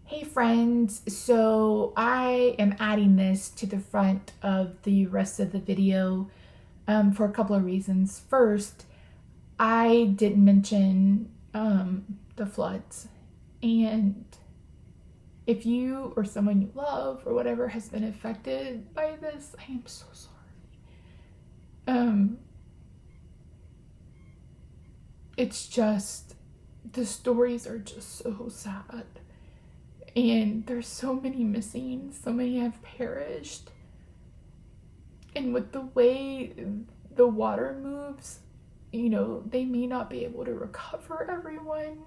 Hey friends, so I am adding this to the front of the rest of the video for a couple of reasons. First, I didn't mention the floods, and if you or someone you love or whatever has been affected by this, I am so sorry. It's just, the stories are just so sad. And there's so many missing, so many have perished. And with the way the water moves, they may not be able to recover everyone.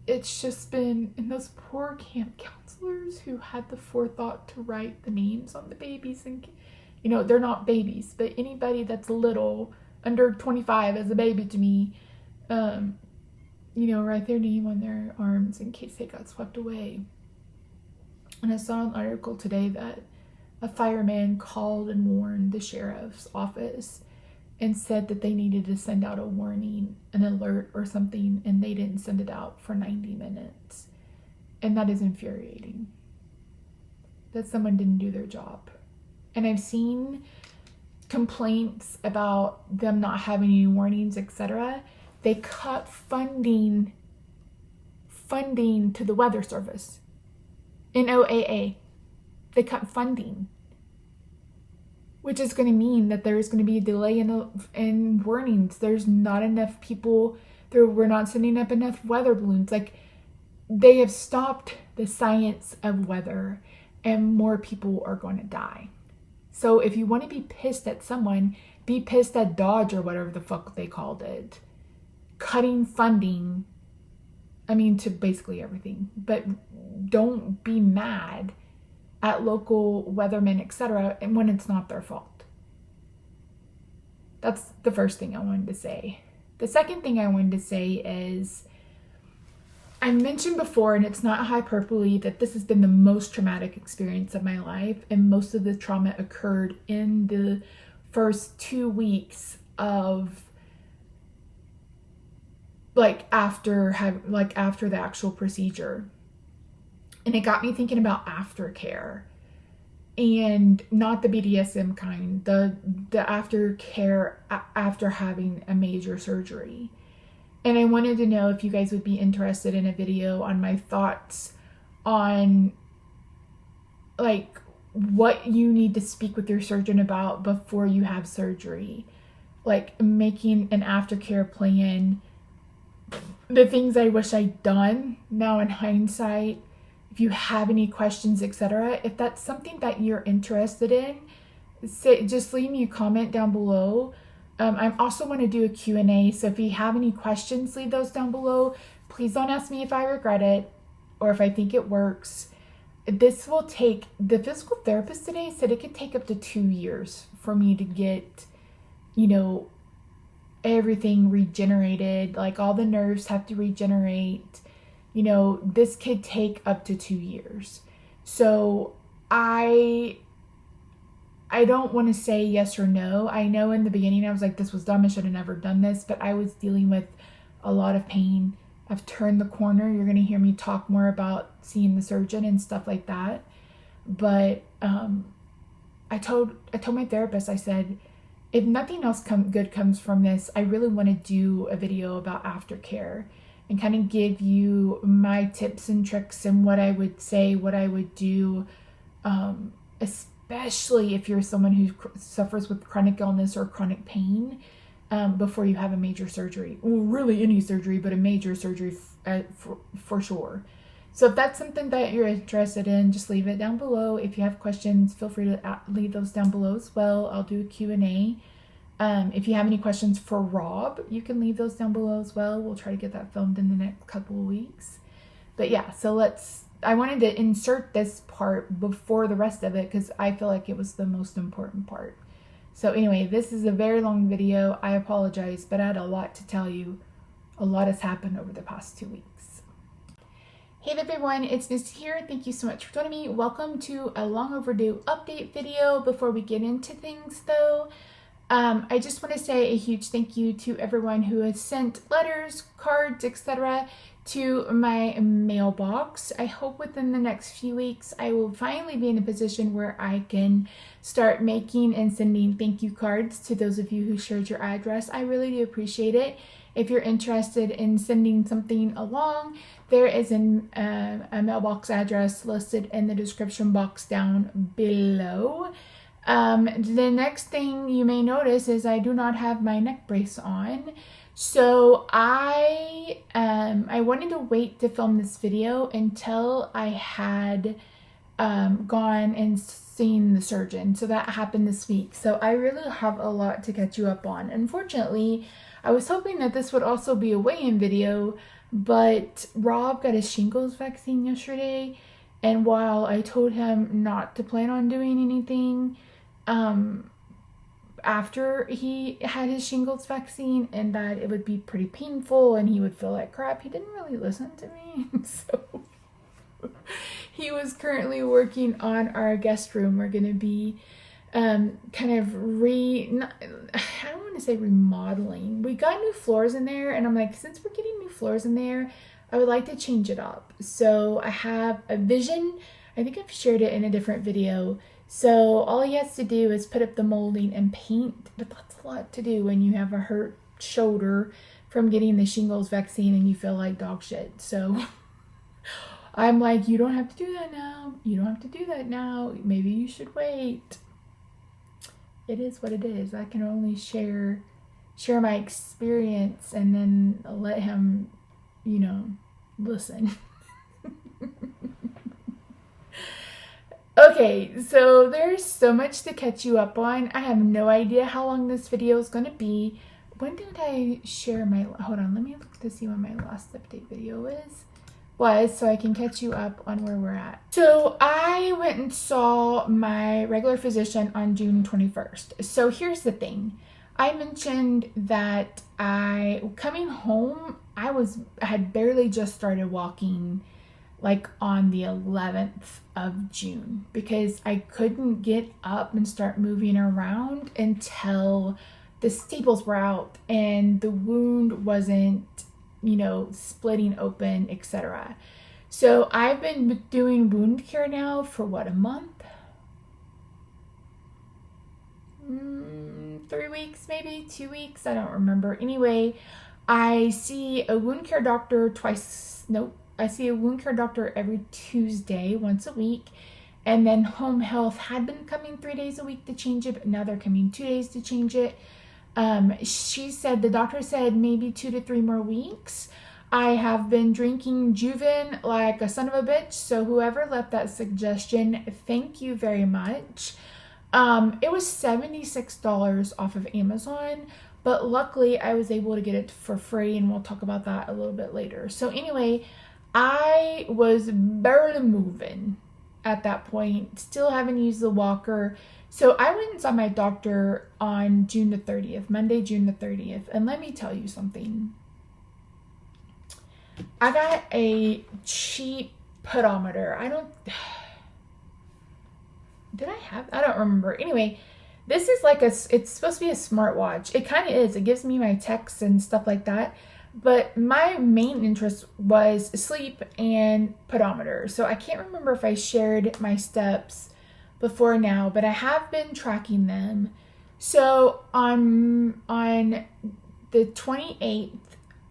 It's just been, and those poor camp counselors who had the forethought to write the names on the babies. And, they're not babies, but anybody that's little, under 25 as a baby to me, write their name on their arms in case they got swept away. And I saw an article today that a fireman called and warned the sheriff's office and said that they needed to send out a warning, an alert or something, and they didn't send it out for 90 minutes. And that is infuriating. That someone didn't do their job. And I've seen complaints about them not having any warnings, etc. They cut funding to the Weather Service. NOAA. They cut funding. Which is going to mean that there's going to be a delay in warnings. There's not enough people. We're not sending up enough weather balloons. They have stopped the science of weather, and more people are going to die. So if you want to be pissed at someone, be pissed at Dodge or whatever the fuck they called it. Cutting funding, to basically everything. But don't be mad at local weathermen, etc., and when it's not their fault. That's the first thing I wanted to say. The second thing I wanted to say is, I mentioned before, and it's not hyperbole, that this has been the most traumatic experience of my life, and most of the trauma occurred in the first 2 weeks of after the actual procedure. And it got me thinking about aftercare, and not the BDSM kind, the aftercare after having a major surgery. And I wanted to know if you guys would be interested in a video on my thoughts on what you need to speak with your surgeon about before you have surgery, making an aftercare plan, the things I wish I'd done now in hindsight. If you have any questions, etc., if that's something that you're interested in, just leave me a comment down below. I also want to do a Q&A, so if you have any questions, leave those down below. Please don't ask me if I regret it or if I think it works. This will take, the physical therapist today said it could take up to 2 years for me to get, everything regenerated. All the nerves have to regenerate. This could take up to 2 years. So I don't want to say yes or no. I know in the beginning I was like, this was dumb, I should have never done this, but I was dealing with a lot of pain. I've turned the corner. You're going to hear me talk more about seeing the surgeon and stuff like that. But I told my therapist, I said, if nothing else good comes from this, I really want to do a video about aftercare and kind of give you my tips and tricks and what I would say, what I would do, especially if you're someone who suffers with chronic illness or chronic pain before you have a major surgery. Well, really any surgery, but a major surgery for sure. So if that's something that you're interested in, just leave it down below. If you have questions, feel free to leave those down below as well. I'll do a Q&A. If you have any questions for Rob, you can leave those down below as well. We'll try to get that filmed in the next couple of weeks. But yeah, so I wanted to insert this part before the rest of it because I feel like it was the most important part. So anyway, this is a very long video. I apologize, but I had a lot to tell you. A lot has happened over the past 2 weeks. Hey there everyone, it's Misty here. Thank you so much for joining me. Welcome to a long overdue update video. Before we get into things though, I just want to say a huge thank you to everyone who has sent letters, cards, etc. to my mailbox. I hope within the next few weeks I will finally be in a position where I can start making and sending thank you cards to those of you who shared your address. I really do appreciate it. If you're interested in sending something along, there is a mailbox address listed in the description box down below. The next thing you may notice is I do not have my neck brace on. So I wanted to wait to film this video until I had gone and seen the surgeon. So that happened this week. So I really have a lot to catch you up on. Unfortunately, I was hoping that this would also be a weigh-in video, but Rob got his shingles vaccine yesterday. And while I told him not to plan on doing anything, after he had his shingles vaccine and that it would be pretty painful and he would feel like crap, he didn't really listen to me. So he was currently working on our guest room. We're going to be kind of I don't want to say remodeling. We got new floors in there and I'm like, since we're getting new floors in there, I would like to change it up. So I have a vision. I think I've shared it in a different video. So all he has to do is put up the molding and paint, but that's a lot to do when you have a hurt shoulder from getting the shingles vaccine and you feel like dog shit. So I'm like, you don't have to do that now. You don't have to do that now. Maybe you should wait. It is what it is. I can only share my experience and then let him, listen. Okay, so there's so much to catch you up on. I have no idea how long this video is going to be. When did I share my... Hold on, let me look to see when my last update video was so I can catch you up on where we're at. So I went and saw my regular physician on June 21st. So here's the thing. I mentioned that coming home, I had barely just started walking like on the 11th of June because I couldn't get up and start moving around until the staples were out and the wound wasn't, splitting open, etc. So I've been doing wound care now for a month? 3 weeks, maybe 2 weeks. I don't remember. Anyway, I see a wound care doctor I see a wound care doctor every Tuesday, once a week. And then home health had been coming 3 days a week to change it, but now they're coming 2 days to change it. The doctor said maybe 2 to 3 more weeks. I have been drinking Juven like a son of a bitch. So whoever left that suggestion, thank you very much. It was $76 off of Amazon, but luckily I was able to get it for free, and we'll talk about that a little bit later. So anyway, I was barely moving at that point, still haven't used the walker. So I went and saw my doctor on June the 30th, Monday, June the 30th. And let me tell you something. I got a cheap pedometer. I don't remember. Anyway, this is it's supposed to be a smartwatch. It kind of is. It gives me my texts and stuff like that. But my main interest was sleep and pedometer. So I can't remember if I shared my steps before now, but I have been tracking them. So on the 28th,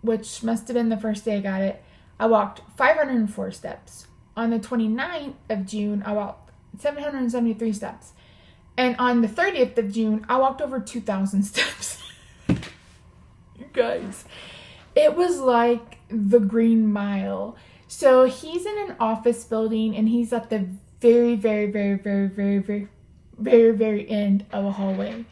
which must have been the first day I got it, I walked 504 steps. On the 29th of June, I walked 773 steps. And on the 30th of June, I walked over 2,000 steps. You guys, it was like the Green Mile. So he's in an office building and he's at the very, very, very, very, very, very, very, very end of a hallway.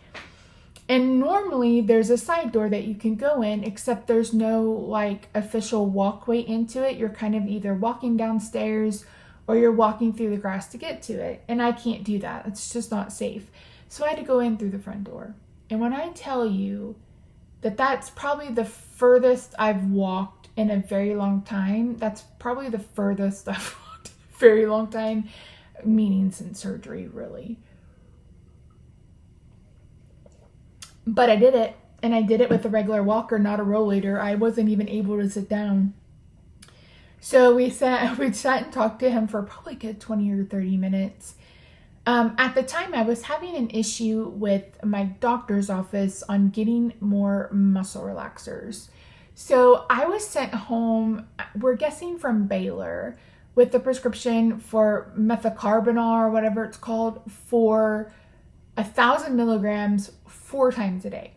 And normally there's a side door that you can go in, except there's no official walkway into it. You're kind of either walking downstairs or you're walking through the grass to get to it. And I can't do that. It's just not safe. So I had to go in through the front door. And when I tell you that that's probably the furthest I've walked in a very long time, that's probably the furthest I've walked in a very long time, meaning since surgery, really. But I did it, and I did it with a regular walker, not a rollator. I wasn't even able to sit down. So we sat and talked to him for probably a good 20 or 30 minutes. At the time, I was having an issue with my doctor's office on getting more muscle relaxers. So I was sent home, we're guessing from Baylor, with the prescription for methocarbamol or whatever it's called for 1,000 milligrams 4 times a day.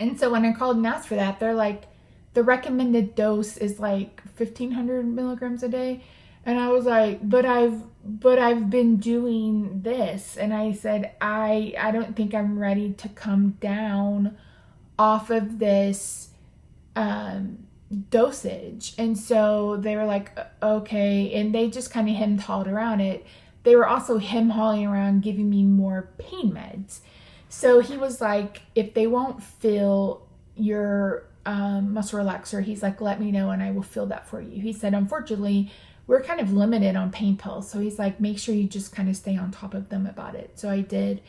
And so when I called and asked for that, they're like, the recommended dose is like 1,500 milligrams a day. And I was like, but I've been doing this. And I said, I don't think I'm ready to come down off of this dosage. And so they were like, okay. And they just kind of hem-hawed around it. They were also hem-hawing around giving me more pain meds. So he was like, if they won't fill your muscle relaxer, he's like, let me know and I will fill that for you. He said, unfortunately, we're kind of limited on pain pills. So he's like, make sure you just kind of stay on top of them about it. So I did.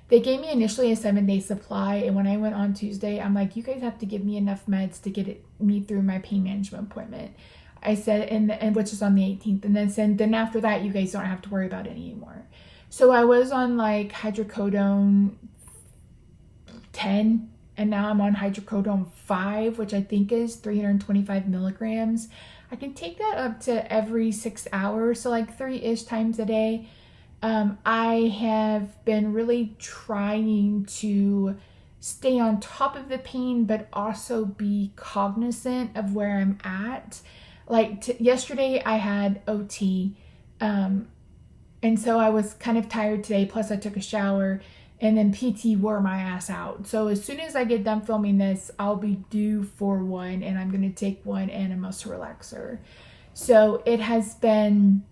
They gave me initially a 7-day supply. And when I went on Tuesday, I'm like, you guys have to give me enough meds to me through my pain management appointment. I said, and which is on the 18th. And then after that, you guys don't have to worry about it anymore. So I was on like hydrocodone 10, and now I'm on hydrocodone 5, which I think is 325 milligrams. I can take that up to every 6 hours, so like 3-ish times a day. I have been really trying to stay on top of the pain, but also be cognizant of where I'm at. Like yesterday I had OT, and so I was kind of tired today, plus I took a shower, and then PT wore my ass out. So as soon as I get done filming this, I'll be due for one, and I'm going to take one and a muscle relaxer. So it has been,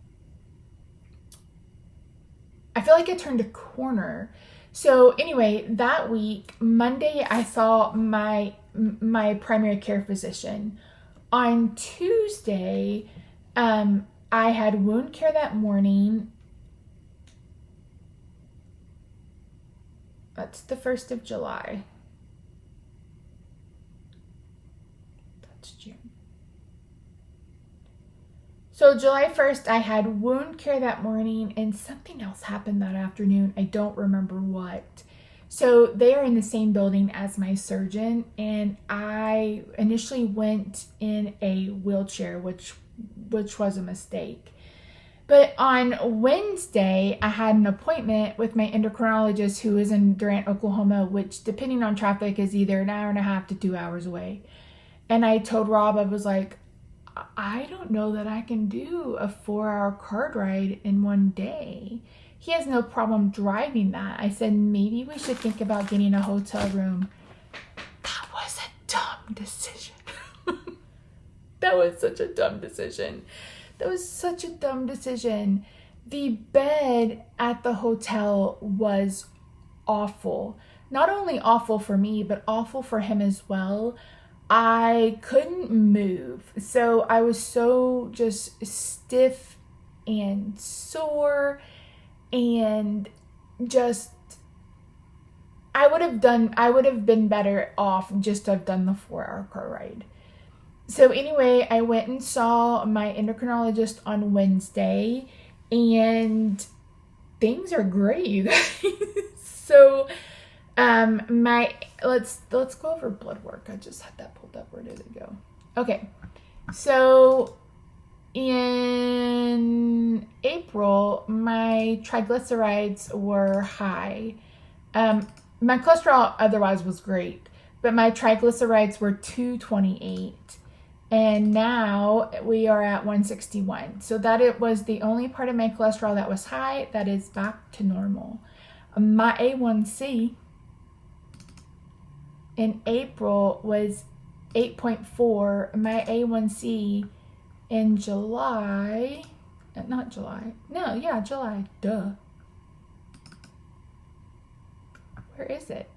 I feel like it turned a corner. So anyway, that week, Monday, I saw my primary care physician. On Tuesday, I had wound care that morning. That's the 1st of July. That's June. So July 1st, I had wound care that morning, and something else happened that afternoon. I don't remember what. So they are in the same building as my surgeon, and I initially went in a wheelchair, which was a mistake. But on Wednesday, I had an appointment with my endocrinologist who is in Durant, Oklahoma, which depending on traffic is either an hour and a half to 2 hours away. And I told Rob, I was like, I don't know that I can do a 4-hour car ride in one day. He has no problem driving that. I said, maybe we should think about getting a hotel room. That was a dumb decision. That was such a dumb decision. That was such a dumb decision. The bed at the hotel was awful. Not only awful for me, but awful for him as well. I couldn't move. So I was so just stiff and sore, and just I would have been better off just to have done the 4-hour car ride. So anyway, I went and saw my endocrinologist on Wednesday, and things are great, you guys. So let's go over blood work. I just had that pulled up. Where did it go? Okay. So in April, my triglycerides were high. My cholesterol otherwise was great, but my triglycerides were 228. And now we are at 161. So that it was the only part of my cholesterol that was high that is back to normal. My A1C in April was 8.4. My A1C in July, July, duh. Where is it?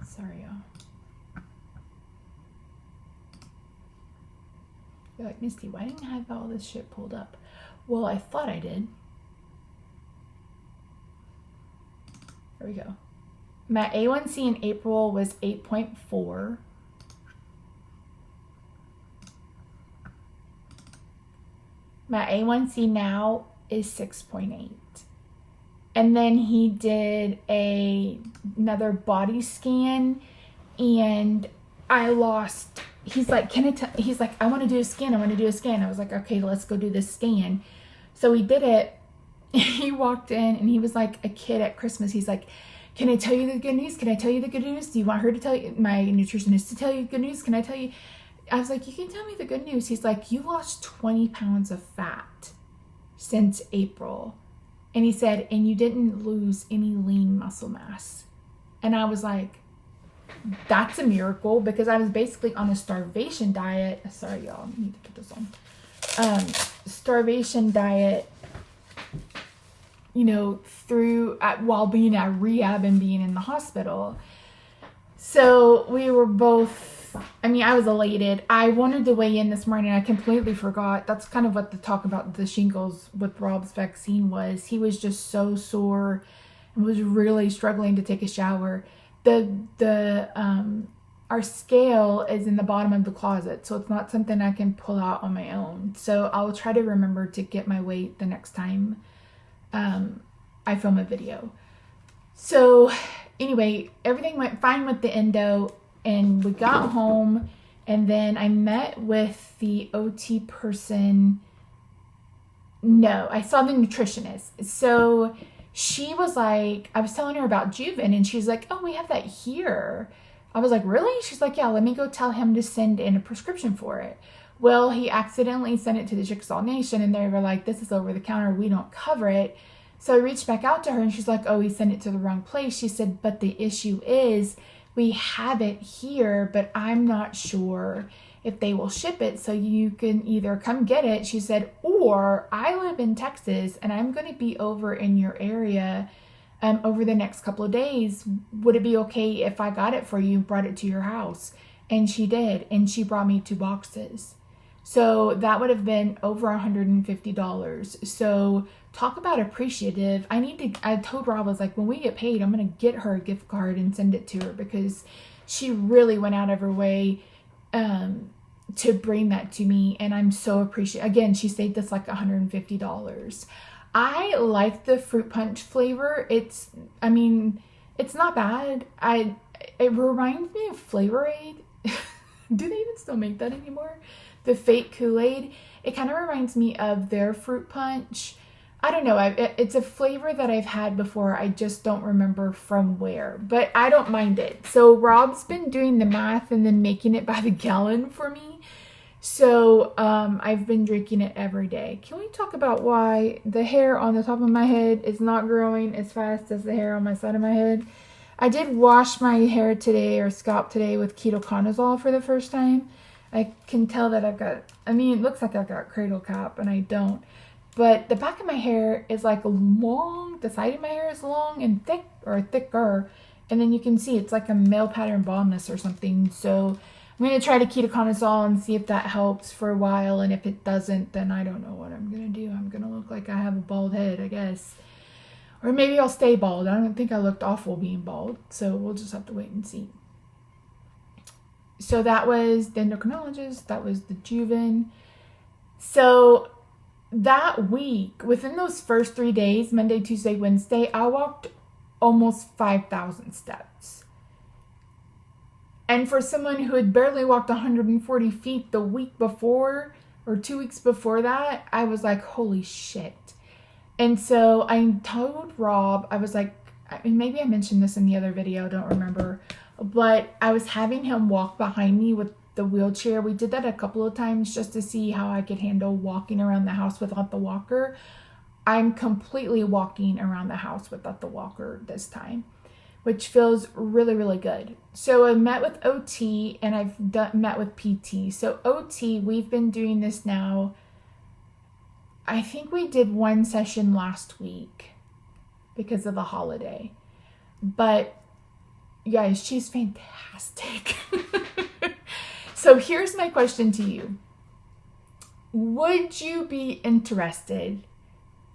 Sorry, y'all. You're like, Misty, why didn't I have all this shit pulled up? Well, I thought I did. There we go. My A1C in April was 8.4. My A1C now is 6.8. And then he did another body scan, and I lost, he's like, he's like, I want to do a scan. I want to do a scan. I was like, okay, let's go do this scan. So we did it. He walked in and he was like a kid at Christmas. He's like, can I tell you the good news? Can I tell you the good news? Do you want her to tell you, my nutritionist, to tell you the good news? Can I tell you? I was like, you can tell me the good news. He's like, you lost 20 pounds of fat since April. And he said, and you didn't lose any lean muscle mass. And I was like, that's a miracle, because I was basically on a starvation diet. Sorry, y'all, I need to put this on. Starvation diet, you know, while being at rehab and being in the hospital. So we were both, I mean, I was elated. I wanted to weigh in this morning. I completely forgot. That's kind of what the talk about the shingles with Rob's vaccine was. He was just so sore and was really struggling to take a shower. Our scale is in the bottom of the closet, so it's not something I can pull out on my own. So I'll try to remember to get my weight the next time I film a video. So anyway, everything went fine with the endo, and we got home, and then I met with the OT person. No, I saw the nutritionist. So she was like, I was telling her about Juven, and she's like, oh, we have that here. I was like, really? She's like, yeah, let me go tell him to send in a prescription for it. Well, he accidentally sent it to the Chickasaw Nation, and they were like, this is over the counter. We don't cover it. So I reached back out to her, and she's like, oh, he sent it to the wrong place. She said, but the issue is we have it here, but I'm not sure if they will ship it. So you can either come get it, she said, or I live in Texas, and I'm going to be over in your area over the next couple of days. Would it be okay if I got it for you and brought it to your house? And she did, and she brought me 2 boxes. So that would have been over $150. So talk about appreciative. I told Rob, I was like, when we get paid, I'm going to get her a gift card and send it to her, because she really went out of her way to bring that to me. And I'm so appreciative. Again, she saved us like $150. I like the fruit punch flavor. It's not bad. It reminds me of Flavor Aid. Do they even still make that anymore? The fake Kool-Aid. It kind of reminds me of their fruit punch. I don't know. It's a flavor that I've had before. I just don't remember from where, but I don't mind it. So Rob's been doing the math and then making it by the gallon for me. So I've been drinking it every day. Can we talk about why the hair on the top of my head is not growing as fast as the hair on my side of my head? I did wash my hair today, or scalp today, with ketoconazole for the first time. I can tell that it looks like I've got cradle cap, and I don't. But the back of my hair is like long, the side of my hair is long and thick, or thicker. And then you can see it's like a male pattern baldness or something. So I'm going to try to ketoconazole and see if that helps for a while. And if it doesn't, then I don't know what I'm going to do. I'm going to look like I have a bald head, I guess. Or maybe I'll stay bald. I don't think I looked awful being bald. So we'll just have to wait and see. So that was the endocrinologist. That was the Juven. So that week, within those first 3 days, Monday, Tuesday, Wednesday, I walked almost 5,000 steps. And for someone who had barely walked 140 feet the week before, or 2 weeks before that, I was like, holy shit. And so I told Rob, I was like, maybe I mentioned this in the other video, I don't remember, but I was having him walk behind me with the wheelchair. We did that a couple of times just to see how I could handle walking around the house without the walker. I'm completely walking around the house without the walker this time, which feels really, really good. So I met with OT, and I've met with PT. So OT, we've been doing this now. I think we did 1 session last week because of the holiday. But you guys, she's fantastic. So here's my question to you. would you be interested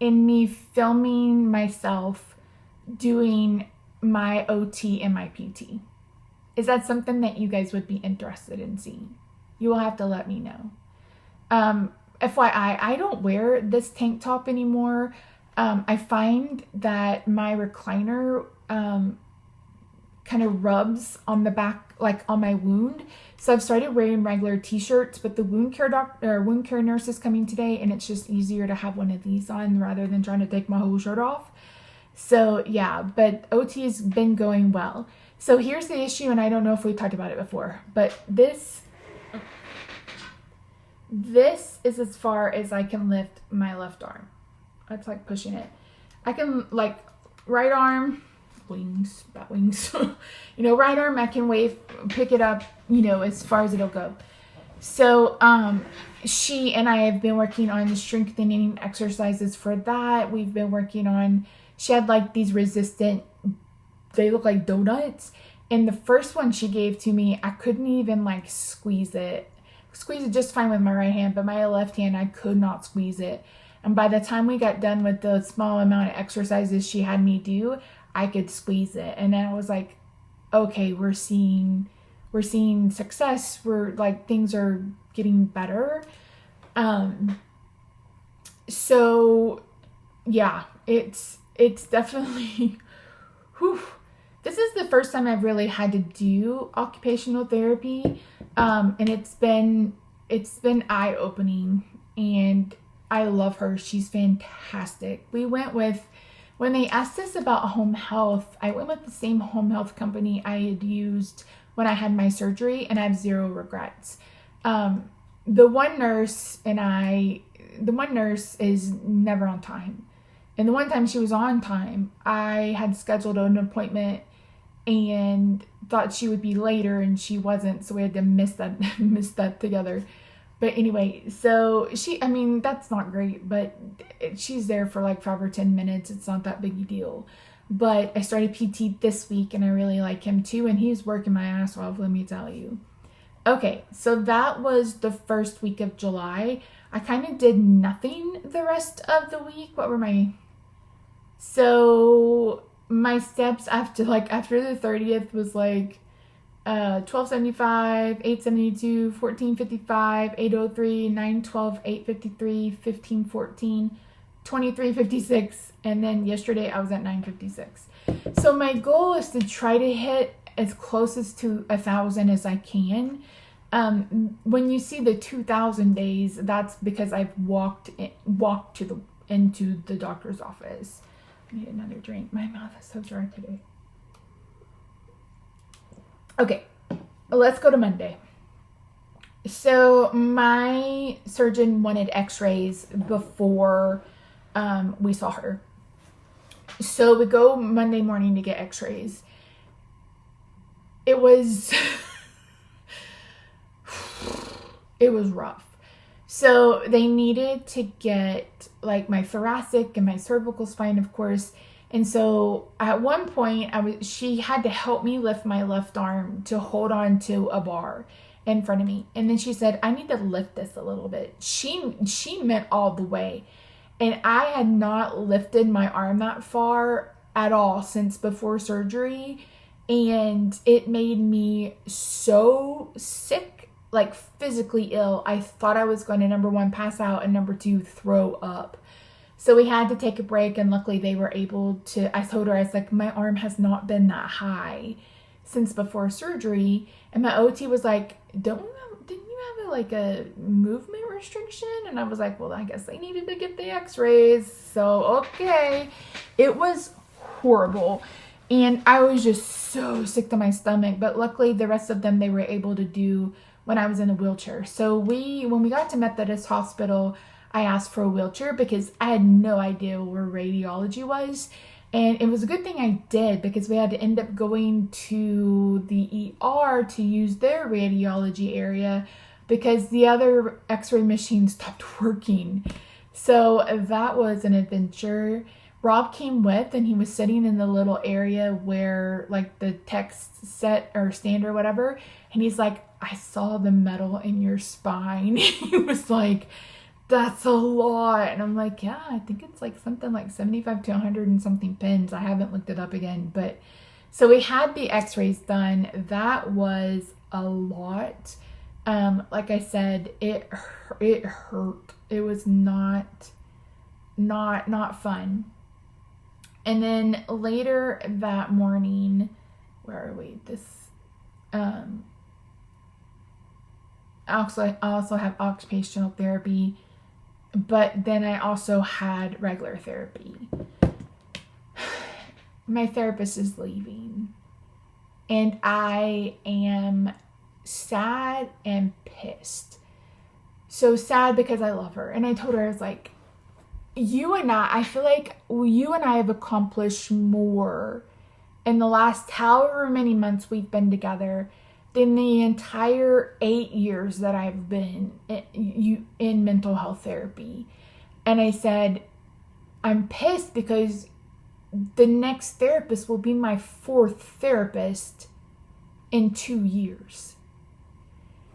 in me filming myself doing my OT and my PT? Is that something that you guys would be interested in seeing? You will have to let me know. FYI, I don't wear this tank top anymore. I find that my recliner kind of rubs on the back, like on my wound. So I've started wearing regular t-shirts, but the wound care nurse is coming today, and it's just easier to have one of these on rather than trying to take my whole shirt off. So yeah, but OT has been going well. So here's the issue, and I don't know if we talked about it before, but this is as far as I can lift my left arm. That's like pushing it. I can, like, right arm, wings, bat wings, right arm, I can pick it up, as far as it'll go. So, she and I have been working on strengthening exercises for that. We've been working on, she had like these resistant, they look like donuts. And the first one she gave to me, I couldn't even like squeeze it just fine with my right hand, but my left hand, I could not squeeze it. And by the time we got done with the small amount of exercises she had me do, I could squeeze it. And then I was like, okay, we're seeing success. We're like, things are getting better. So yeah, it's definitely, whew. This is the first time I've really had to do occupational therapy. And it's been eye-opening, and I love her. She's fantastic. When they asked us about home health, I went with the same home health company I had used when I had my surgery, and I have zero regrets. The one nurse is never on time. And the one time she was on time, I had scheduled an appointment and thought she would be later, and she wasn't, so we had to miss that together. But anyway, so that's not great, but she's there for like 5 or 10 minutes. It's not that big a deal. But I started PT this week, and I really like him too, and he's working my ass off, let me tell you. Okay, so that was the first week of July. I kind of did nothing the rest of the week. So my steps after the 30th was like 1275, 872, 1455, 803, 912, 853, 1514, 2356, and then yesterday I was at 956. So my goal is to try to hit as close to 1,000 as I can. When you see the 2,000 days, that's because I've walked into the doctor's office. I need another drink. My mouth is so dry today. Okay, let's go to Monday. So my surgeon wanted x-rays before we saw her. So we go Monday morning to get x-rays. It was rough. So they needed to get like my thoracic and my cervical spine, of course. And so at one point she had to help me lift my left arm to hold on to a bar in front of me. And then she said, I need to lift this a little bit. She meant all the way. And I had not lifted my arm that far at all since before surgery. And it made me so sick, like physically ill. I thought I was going to, number one, pass out, and number two, throw up. So we had to take a break, and luckily they were able to, I told her, I was like, my arm has not been that high since before surgery. And my OT was like, didn't you have a movement restriction? And I was like, well, I guess they needed to get the x-rays. So, okay. It was horrible. And I was just so sick to my stomach. But luckily the rest of them they were able to do when I was in a wheelchair. So when we got to Methodist Hospital, I asked for a wheelchair because I had no idea where radiology was. And it was a good thing I did, because we had to end up going to the ER to use their radiology area because the other x-ray machine stopped working. So that was an adventure. Rob came with, and he was sitting in the little area where like the text set or stand or whatever. And he's like, I saw the metal in your spine. He was like, that's a lot. And I'm like, yeah, I think it's like something like 75 to 100 and something pins. I haven't looked it up again. But so we had the x-rays done. That was a lot. Like I said, it hurt. It was not fun. And then later that morning, where are we? I also have occupational therapy, but then I also had regular therapy. My therapist is leaving, and I am sad and pissed. So sad because I love her. And I told her, I was like, I feel like you and I have accomplished more in the last however many months we've been together than the entire 8 years that I've been in mental health therapy. And I said, I'm pissed because the next therapist will be my 4th therapist in 2 years.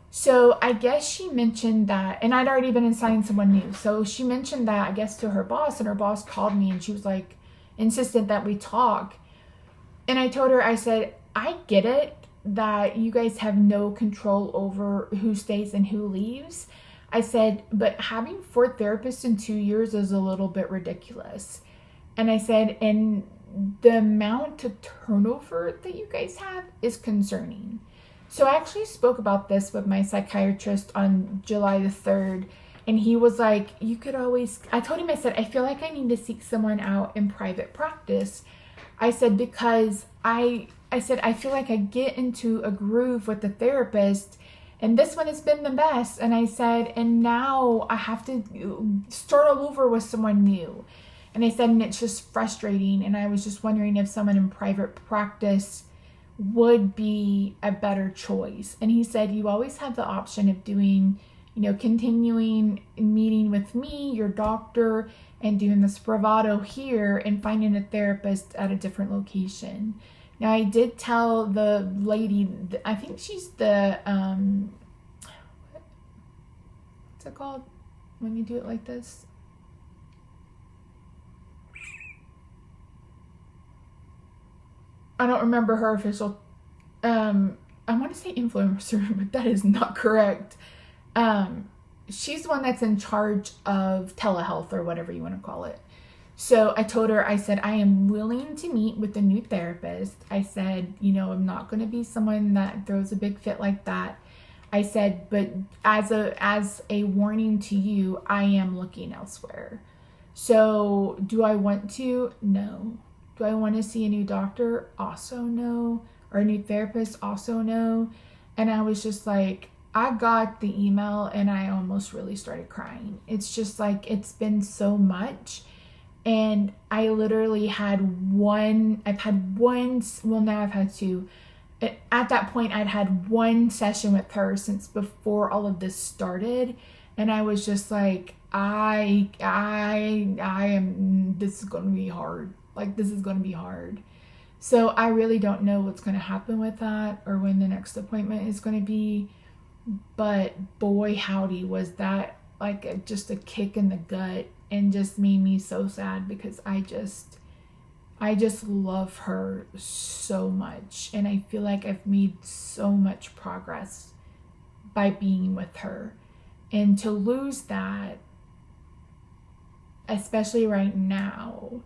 So I guess she mentioned that, and I'd already been assigning someone new. So she mentioned that, I guess, to her boss, and her boss called me and she was like, insistent that we talk. And I told her, I said, I get it that you guys have no control over who stays and who leaves. I said, but having 4 therapists in 2 years is a little bit ridiculous. And I said, and the amount of turnover that you guys have is concerning. So I actually spoke about this with my psychiatrist on July the 3rd. And he was like, I told him, I said, I feel like I need to seek someone out in private practice. I said, because I feel like I get into a groove with the therapist, and this one has been the best. And I said, and now I have to start all over with someone new. And I said, and it's just frustrating. And I was just wondering if someone in private practice would be a better choice. And he said, you always have the option of doing, continuing meeting with me, your doctor, and doing the Spravato here and finding a therapist at a different location. Now, I did tell the lady, I think she's the, what's it called when you do it like this? I don't remember her official, I want to say influencer, but that is not correct. She's the one that's in charge of telehealth or whatever you want to call it. So I told her, I said, I am willing to meet with a new therapist. I said, I'm not going to be someone that throws a big fit like that. I said, but as a warning to you, I am looking elsewhere. So do I want to? No. Do I want to see a new doctor? Also no. Or a new therapist? Also no. And I was just like, I got the email and I almost really started crying. It's just like, it's been so much. And I literally now I've had 2. At that point, I'd had 1 session with her since before all of this started. And I was just like, this is going to be hard. This is going to be hard. So I really don't know what's going to happen with that or when the next appointment is going to be. But boy, howdy, was that just a kick in the gut and just made me so sad because I just love her so much. And I feel like I've made so much progress by being with her. And to lose that, especially right now,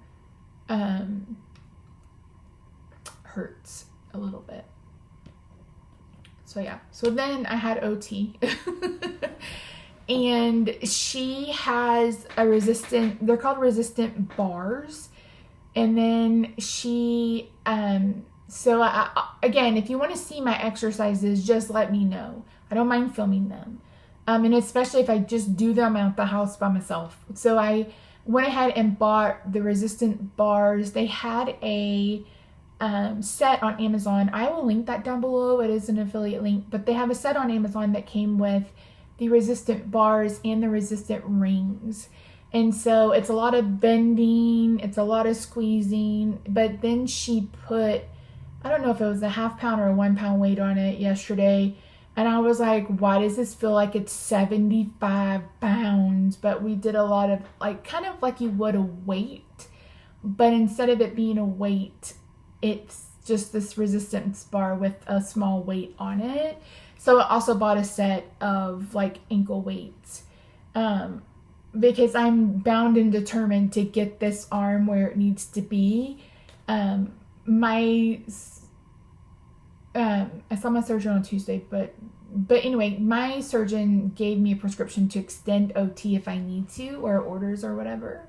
hurts a little bit. So yeah, so then I had OT and she has they're called resistant bars. And then she, again, if you want to see my exercises, just let me know. I don't mind filming them. And especially if I just do them at the house by myself. So I went ahead and bought the resistant bars. They had a set on Amazon. I will link that down below. It is an affiliate link, but they have a set on Amazon that came with the resistant bars and the resistant rings. And so it's a lot of bending, it's a lot of squeezing, but then she put, I don't know if it was a 1/2 pound or a 1 pound weight on it yesterday. And I was like, why does this feel like it's 75 pounds? But we did a lot of like, kind of like you would a weight, but instead of it being a weight, it's just this resistance bar with a small weight on it. So I also bought a set of like ankle weights, because I'm bound and determined to get this arm where it needs to be. I saw my surgeon on Tuesday, but anyway, my surgeon gave me a prescription to extend OT if I need to, or orders or whatever.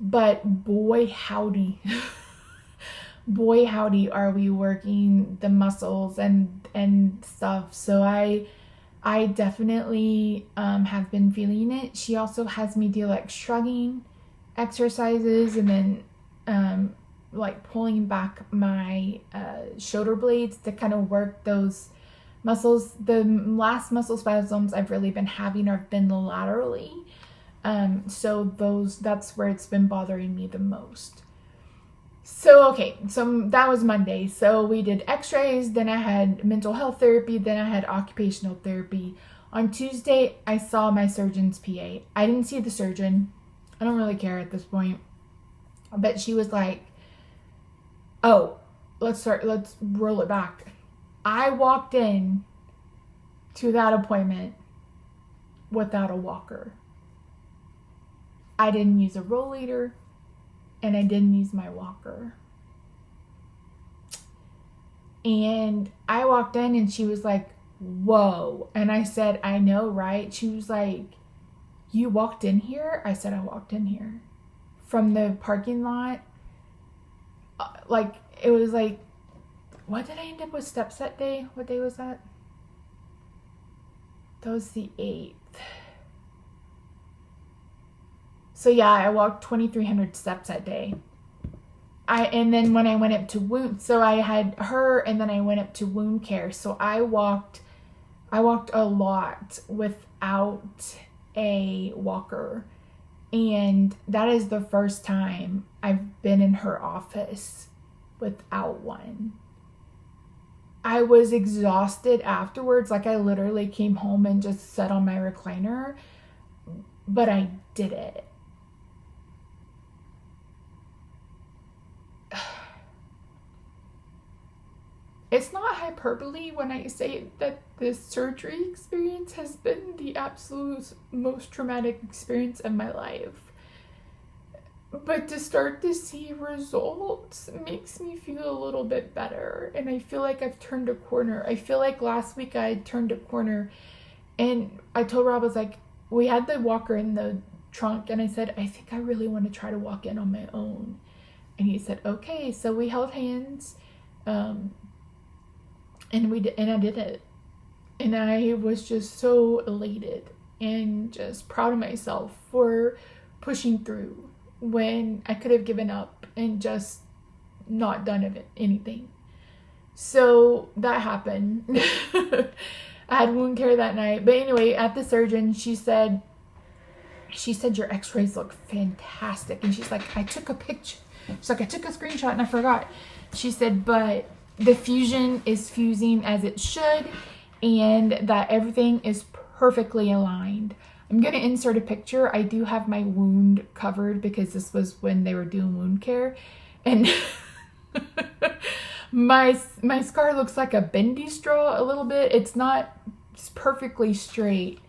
But boy howdy, boy howdy, are we working the muscles and stuff. So I definitely have been feeling it. She also has me do like shrugging exercises, and then like pulling back my shoulder blades to kind of work those muscles. The last muscle spasms I've really been having have been laterally. So that's where it's been bothering me the most. So, okay, so that was Monday. So we did x-rays, then I had mental health therapy, then I had occupational therapy. On Tuesday, I saw my surgeon's PA. I didn't see the surgeon. I don't really care at this point. But she was like, oh, let's roll it back. I walked in to that appointment without a walker. I didn't use a rollator, and I didn't use my walker. And I walked in and she was like, whoa. And I said, I know, right? She was like, you walked in here? I said, I walked in here from the parking lot. Like, it was like, what did I end up with steps that day? What day was that? That was the 8th. So yeah, I walked 2,300 steps that day. And then when I went up to wound, so I had her, and then I went up to wound care. So I walked a lot without a walker. And that is the first time I've been in her office without one. I was exhausted afterwards. Like, I literally came home and just sat on my recliner, but I did it. It's not hyperbole when I say that this surgery experience has been the absolute most traumatic experience of my life. But to start to see results makes me feel a little bit better. And I feel like I've turned a corner. I feel like last week I had turned a corner. And I told Rob, I was like, we had the walker in the trunk. And I said, I think I really want to try to walk in on my own. And he said, okay. So we held hands. And I did it. And I was just so elated and just proud of myself for pushing through when I could have given up and just not done anything. So that happened. I had wound care that night. But anyway, at the surgeon, she said your x-rays look fantastic. And she's like, I took a picture. She's like, I took a screenshot and I forgot. She said, but the fusion is fusing as it should, and that everything is perfectly aligned. I'm going to insert a picture. I do have my wound covered because this was when they were doing wound care. And my scar looks like a bendy straw a little bit. It's perfectly straight.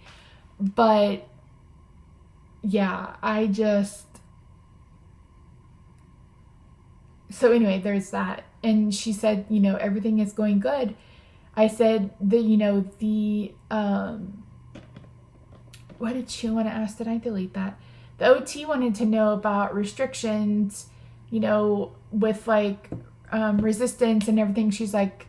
But yeah, so anyway, there's that. And she said, everything is going good. I said, what did she want to ask? Did I delete that? The OT wanted to know about restrictions, with like resistance and everything. She's like,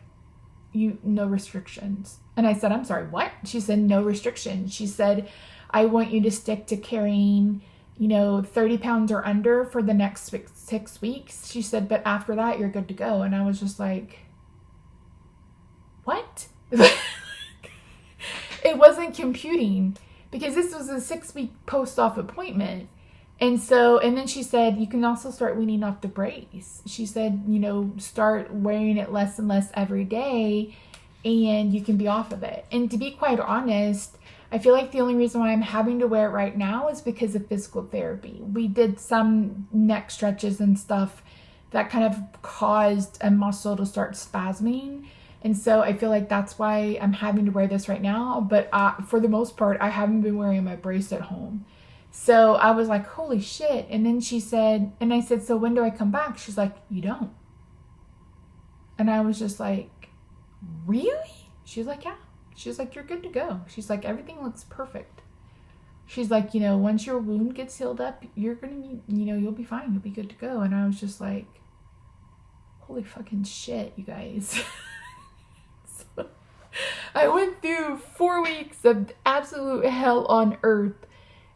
no restrictions. And I said, I'm sorry, what? She said, no restrictions. She said, I want you to stick to carrying 30 pounds or under for the next 6 weeks. She said, but after that, you're good to go. And I was just like, what? It wasn't computing because this was a 6-week post-op appointment. And then she said, you can also start weaning off the brace. She said, start wearing it less and less every day and you can be off of it. And to be quite honest, I feel like the only reason why I'm having to wear it right now is because of physical therapy. We did some neck stretches and stuff that kind of caused a muscle to start spasming. And so I feel like that's why I'm having to wear this right now. But for the most part, I haven't been wearing my brace at home. So I was like, holy shit. And then she said, and I said, so when do I come back? She's like, you don't. And I was just like, really? She's like, yeah. She's like, you're good to go. She's like, everything looks perfect. She's like, you know, once your wound gets healed up, you're going to be, you know, you'll be fine. You'll be good to go. And I was just like, holy fucking shit, you guys. So, I went through 4 weeks of absolute hell on earth.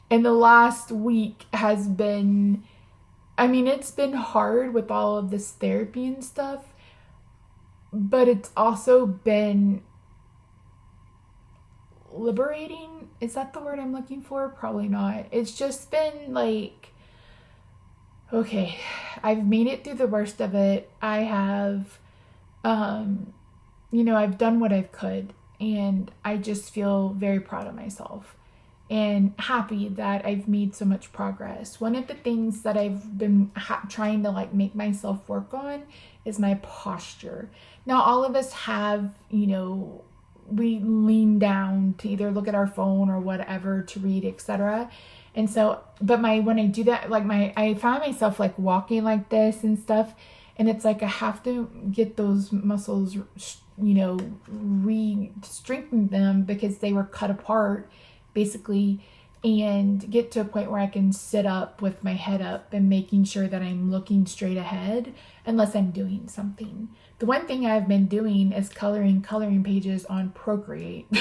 And the last week has been, I mean, it's been hard with all of this therapy and stuff. But it's also been liberating. Is that the word I'm looking for? Probably not. It's just been like, okay, I've made it through the worst of it. I have, you know, I've done what I could, and I just feel very proud of myself and happy that I've made so much progress. One of the things that I've been trying to like make myself work on is my posture. Now, all of us have, you know, we lean down to either look at our phone or whatever to read, etc. And so, but when I do that, like I find myself like walking like this and stuff. And it's like, I have to get those muscles, you know, strengthen them because they were cut apart basically, and get to a point where I can sit up with my head up and making sure that I'm looking straight ahead unless I'm doing something. The one thing I've been doing is coloring pages on Procreate,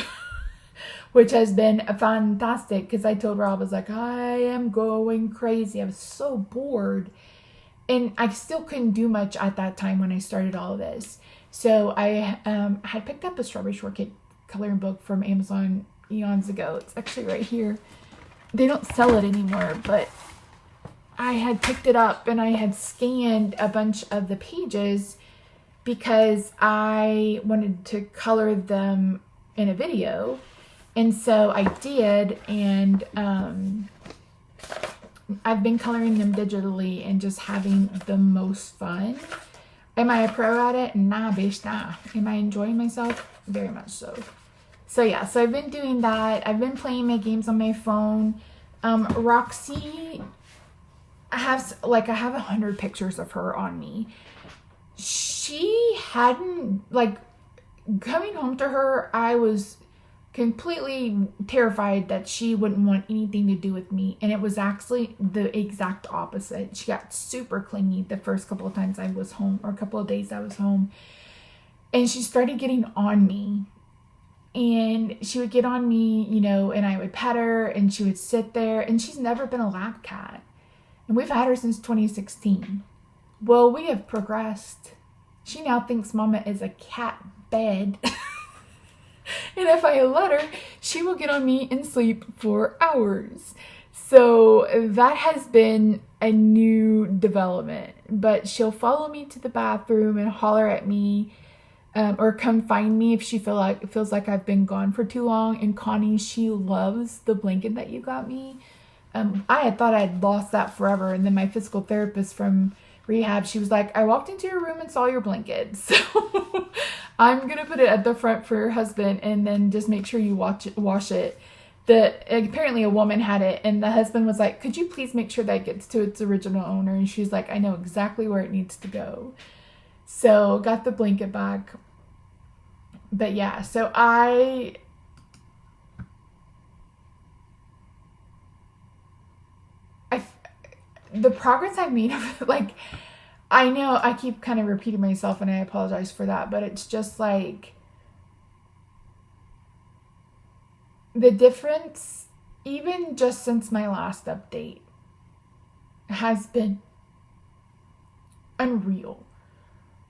which has been fantastic because I told Rob, I was like, I am going crazy. I was so bored. And I still couldn't do much at that time when I started all of this. So I had picked up a strawberry shortcake coloring book from Amazon eons ago. It's actually right here. They don't sell it anymore, but I had picked it up and I had scanned a bunch of the pages because I wanted to color them in a video. And so I did, and I've been coloring them digitally and just having the most fun. Am I a pro at it? Nah, bitch, nah. Am I enjoying myself? Very much so. So yeah, so I've been doing that. I've been playing my games on my phone. Roxy, I have 100 pictures of her on me. She hadn't, like, coming home to her, I was completely terrified that she wouldn't want anything to do with me. And it was actually the exact opposite. She got super clingy the first couple of times I was home, or a couple of days I was home. And she started getting on me. And she would get on me, you know, and I would pet her and she would sit there. And she's never been a lap cat. And we've had her since 2016. Well, we have progressed. She now thinks Mama is a cat bed. And if I let her, she will get on me and sleep for hours. So that has been a new development. But she'll follow me to the bathroom and holler at me. Or come find me if she feels like I've been gone for too long. And Connie, she loves the blanket that you got me. I had thought I'd lost that forever. And then my physical therapist from rehab, she was like, I walked into your room and saw your blanket. So I'm going to put it at the front for your husband and then just make sure you wash it. Apparently a woman had it and the husband was like, could you please make sure that gets to its original owner? And she's like, I know exactly where it needs to go. So got the blanket back. But yeah, so the progress I've made, like, I know I keep kind of repeating myself and I apologize for that, but it's just like the difference, even just since my last update, has been unreal.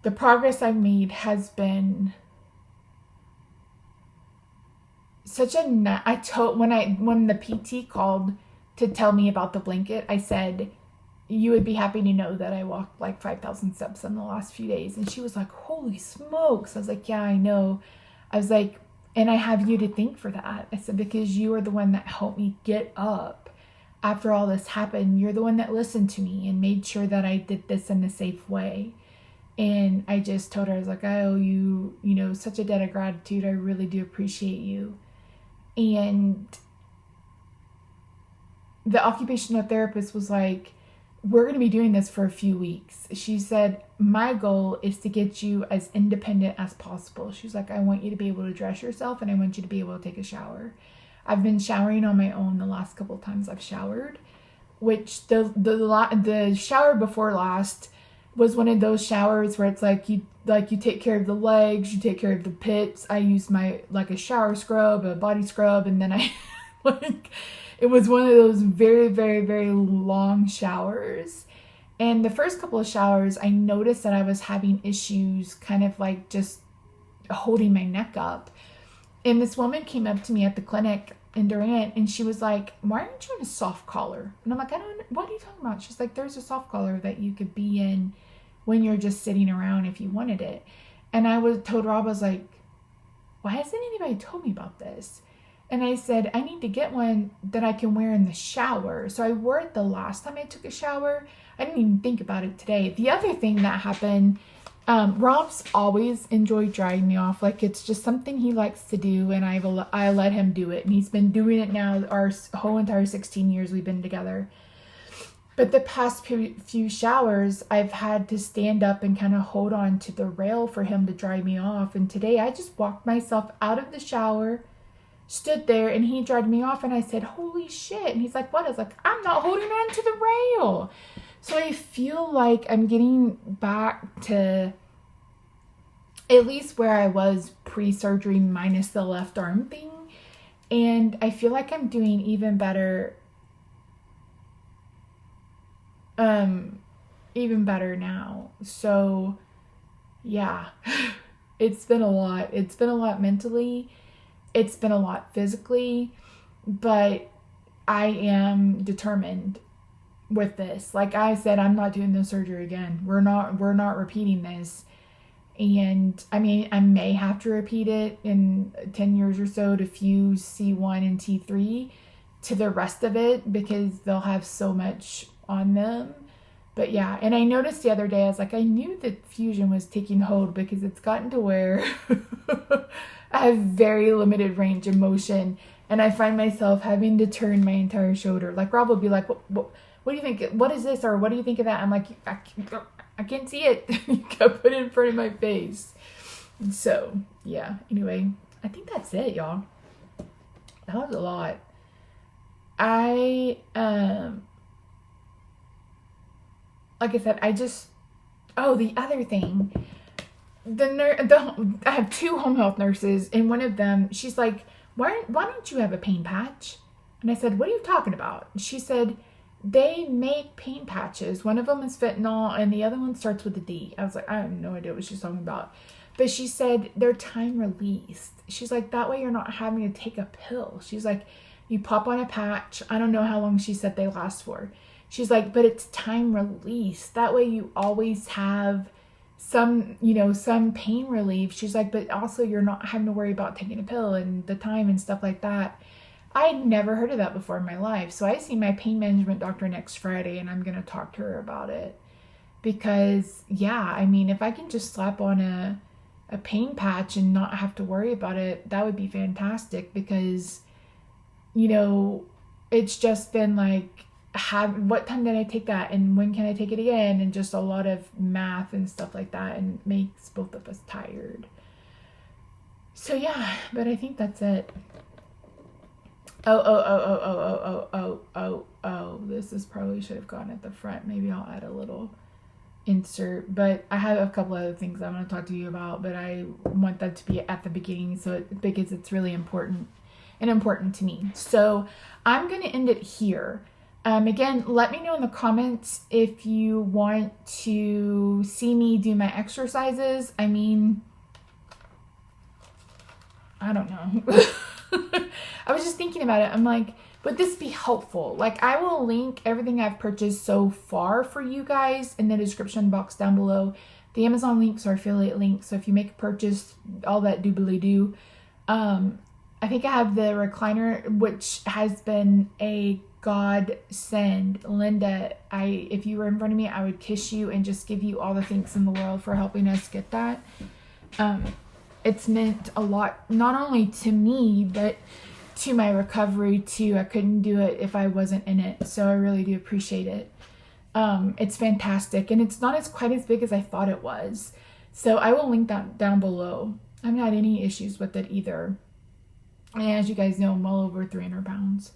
The progress I've made has been such a when the PT called to tell me about the blanket, I said, you would be happy to know that I walked like 5,000 steps in the last few days. And she was like, holy smokes. I was like, yeah, I know. I was like, and I have you to thank for that. I said, because you are the one that helped me get up after all this happened. You're the one that listened to me and made sure that I did this in a safe way. And I just told her, I was like, I owe you, such a debt of gratitude. I really do appreciate you. And the occupational therapist was like, we're going to be doing this for a few weeks. She said, my goal is to get you as independent as possible. She's like, I want you to be able to dress yourself and I want you to be able to take a shower. I've been showering on my own the last couple of times I've showered, which the shower before last was one of those showers where it's like you take care of the legs, you take care of the pits. I used a shower scrub, a body scrub, and then I it was one of those very, very, very long showers. And the first couple of showers, I noticed that I was having issues kind of like just holding my neck up. And this woman came up to me at the clinic in Durant and she was like, why aren't you in a soft collar? And I'm like, what are you talking about? She's like, there's a soft collar that you could be in when you're just sitting around if you wanted it. And I told Rob, I was like, why hasn't anybody told me about this? And I said, I need to get one that I can wear in the shower. So I wore it the last time I took a shower. I didn't even think about it today. The other thing that happened, Rob's always enjoyed drying me off. Like, it's just something he likes to do, and I let him do it. And he's been doing it now our whole entire 16 years we've been together. But the past few showers, I've had to stand up and kind of hold on to the rail for him to dry me off. And today I just walked myself out of the shower, stood there, and he dried me off. And I said, holy shit. And he's like, what? I was like, I'm not holding on to the rail. So I feel like I'm getting back to at least where I was pre-surgery minus the left arm thing. And I feel like I'm doing even better now. So yeah, it's been a lot. It's been a lot mentally. It's been a lot physically, but I am determined with this. Like I said, I'm not doing the surgery again. We're not repeating this. And I mean, I may have to repeat it in 10 years or so to fuse C1 and T3 to the rest of it because they'll have so much on them. But yeah, and I noticed the other day, I was like, I knew that fusion was taking hold because it's gotten to where I have very limited range of motion and I find myself having to turn my entire shoulder. Like Rob will be like, what do you think? What is this? Or what do you think of that? I'm like, I can't see it. You got put it in front of my face. So yeah, anyway, I think that's it, y'all. That was a lot. Like I said, the other thing, I have 2 home health nurses, and one of them, she's like, why don't you have a pain patch? And I said, what are you talking about? She said, they make pain patches. One of them is fentanyl, and the other one starts with a D. I was like, I have no idea what she's talking about. But she said, they're time released. She's like, that way you're not having to take a pill. She's like, you pop on a patch. I don't know how long she said they last for. She's like, but it's time release. That way you always have some pain relief. She's like, but also you're not having to worry about taking a pill and the time and stuff like that. I had never heard of that before in my life. So I see my pain management doctor next Friday and I'm going to talk to her about it. Because yeah, I mean, if I can just slap on a pain patch and not have to worry about it, that would be fantastic. Because, it's just been like, what time did I take that and when can I take it again, and just a lot of math and stuff like that, and it makes both of us tired. So yeah, but I think that's it. This probably should have gone at the front. Maybe I'll add a little insert, but I have a couple other things I'm going to talk to you about, but I want that to be at the beginning because it's really important to me. So I'm going to end it here. Again, let me know in the comments if you want to see me do my exercises. I mean, I don't know. I was just thinking about it. I'm like, would this be helpful? Like, I will link everything I've purchased so far for you guys in the description box down below. The Amazon links are affiliate links. So if you make a purchase, all that doobly-doo. I think I have the recliner, which has been a godsend. Linda, if you were in front of me, I would kiss you and just give you all the thanks in the world for helping us get that. It's meant a lot, not only to me, but to my recovery too. I couldn't do it if I wasn't in it. So I really do appreciate it. It's fantastic, and it's not quite as big as I thought it was. So I will link that down below. I haven't had any issues with it either. And as you guys know, I'm well over 300 pounds.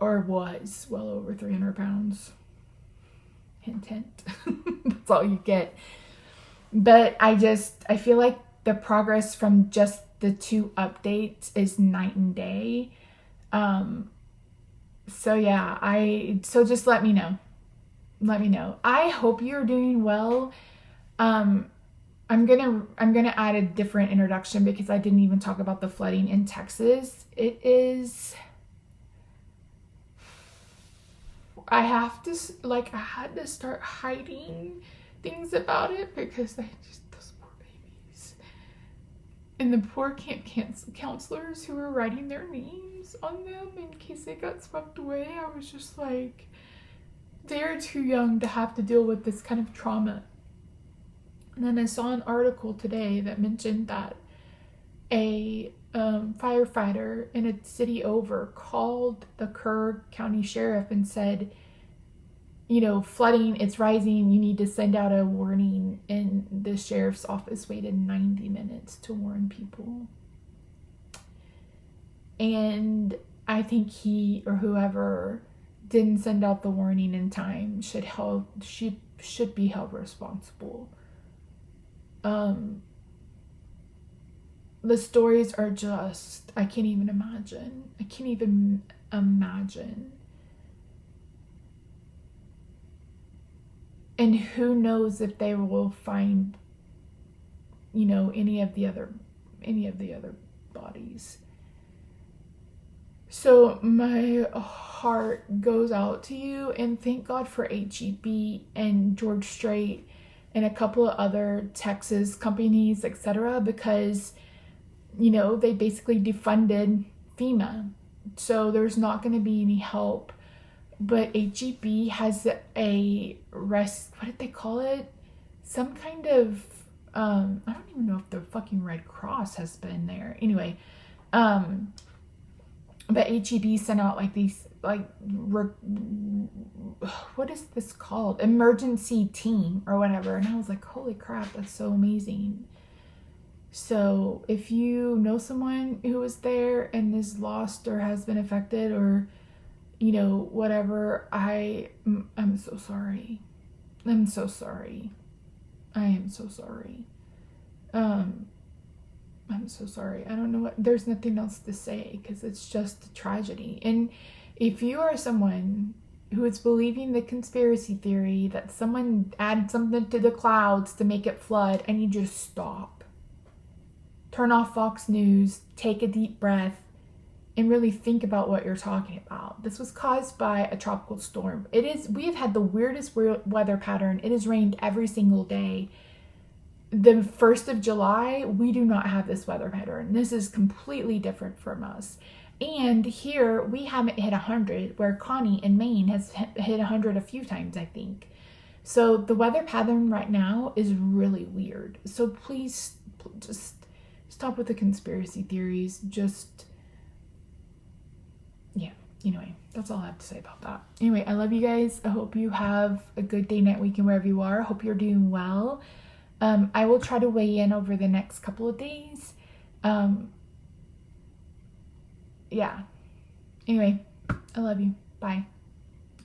Or was well over 300 pounds. Hint, hint. That's all you get. But I feel like the progress from just the 2 updates is night and day. So yeah, so just let me know. Let me know. I hope you're doing well. I'm gonna add a different introduction because I didn't even talk about the flooding in Texas. I had to start hiding things about it because those poor babies. And the poor camp counselors who were writing their names on them in case they got swept away. I was just like, they're too young to have to deal with this kind of trauma. And then I saw an article today that mentioned that a firefighter in a city over called the Kerr County Sheriff and said, flooding, it's rising, you need to send out a warning. And the sheriff's office waited 90 minutes to warn people. And I think he or whoever didn't send out the warning in time should be held responsible. The stories are just, I can't even imagine. And who knows if they will find, any of the other bodies. So my heart goes out to you, and thank God for HEB and George Strait and a couple of other Texas companies, etc., because, they basically defunded FEMA. So there's not going to be any help. But HEB has what did they call it? Some kind of, I don't even know if the fucking Red Cross has been there. Anyway, but HEB sent out what is this called? Emergency team or whatever. And I was like, holy crap, that's so amazing. So if you know someone who was there and is lost or has been affected or, whatever, I'm so sorry. I'm so sorry. I am so sorry. I'm so sorry. I don't know there's nothing else to say because it's just a tragedy. And if you are someone who is believing the conspiracy theory that someone added something to the clouds to make it flood, I need you to stop. Turn off Fox News, take a deep breath, and really think about what you're talking about. This was caused by a tropical storm. We have had the weirdest weather pattern. It has rained every single day. The 1st of July, we do not have this weather pattern. This is completely different from us. And here, we haven't hit 100, where Connie in Maine has hit 100 a few times, I think. So the weather pattern right now is really weird. So please just stop with the conspiracy theories. Anyway, that's all I have to say about that. Anyway, I love you guys. I hope you have a good day, night, weekend, wherever you are. I hope you're doing well. I will try to weigh in over the next couple of days. Yeah. Anyway, I love you. Bye.